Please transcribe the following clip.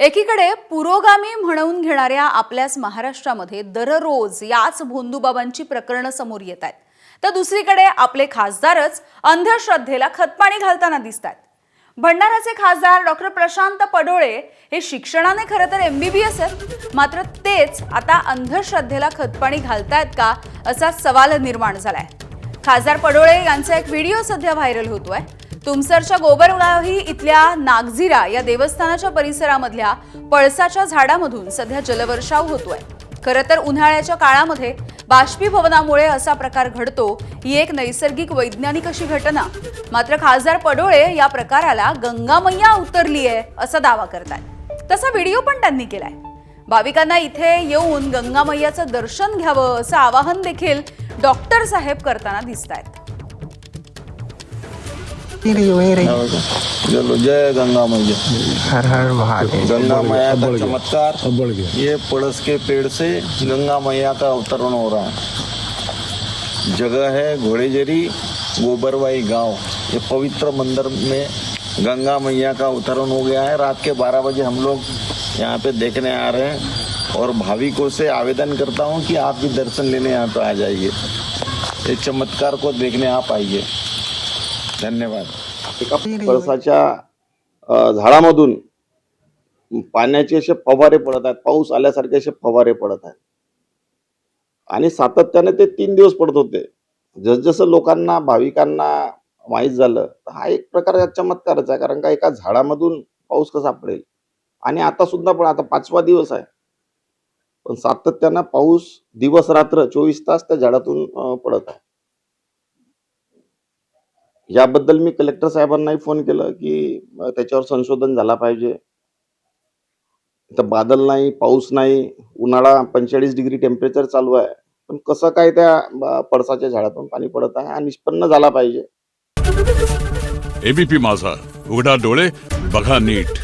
एकीकडे पुरोगामी म्हणवून घेणाऱ्या आपल्याच महाराष्ट्रामध्ये दररोज याच भोंदूबाबांची प्रकरणं समोर येत आहेत, तर दुसरीकडे आपले खासदारच अंधश्रद्धेला खतपाणी घालताना दिसतात। भंडाऱ्याचे खासदार डॉक्टर प्रशांत पडोळे हे शिक्षणाने खरं तर MBBS आहेत, मात्र तेच आता अंधश्रद्धेला खतपाणी घालतायत का असा सवाल निर्माण झालाय। खासदार पडोळे यांचा एक व्हिडिओ सध्या व्हायरल होतोय। तुमसरच्या गोबरगावी इथल्या नागझिरा या देवस्थानाच्या परिसरामधल्या पळसाच्या झाडामधून सध्या जलवर्षाव होतोय। खरं तर उन्हाळ्याच्या काळामध्ये बाष्पीभवनामुळे असा प्रकार घडतो, ही एक नैसर्गिक वैज्ञानिक अशी घटना। मात्र खासदार पडोळे या प्रकाराला गंगा मैया उतरली आहे असा दावा करतात। तसा व्हिडिओ पण त्यांनी केलाय। भाविकांना इथे येऊन गंगा मैयाचं दर्शन घ्यावं असं आवाहन देखील डॉक्टर साहेब करताना दिसतायत। चलो जय गंगा मैया। हर हर महादेव। गंगा मैया का चमत्कार, ये पड़स के पेड़ से गंगा मैया का अवतरण हो रहा है। जगह है घोड़ेजरी गोबरवाई गांव। ये पवित्र मंदिर में गंगा मैया का अवतरण हो गया है। रात के 12 बजे हम लोग यहाँ पे देखने आ रहे हैं और भाविकों से आवेदन करता हूँ कि आप भी दर्शन लेने यहाँ पे आ जाइए, ये चमत्कार को देखने आप आइए। धन्यवाद। पळसाच्या झाडामधून पाण्याचे असे फवारे पडत आहेत, पाऊस आल्यासारखे असे फवारे पडत आहेत आणि सातत्याने ते 3 दिवस पडत होते। जसजसं लोकांना भाविकांना माहीत झालं, हा एक प्रकारचा चमत्कारच आहे, कारण का एका झाडामधून पाऊस कसा पडेल। आणि आता सुद्धा पण आता 5वा दिवस आहे, पण सातत्याने पाऊस दिवस रात्र 24 तास त्या झाडातून पडत आहे। याबद्दल मी कलेक्टर साहेबांनाही फोन केलं की त्याच्यावर संशोधन झाला पाहिजे। इथं बादल नाही, पाऊस नाही, उन्हाळा 45 डिग्री टेम्परेचर चालू आहे, पण कसं काय त्या पळसाच्या झाडातून पाणी पडत आहे हा निष्पन्न झाला पाहिजे। एबीपी माझा, उघडा डोळे बघा नीट।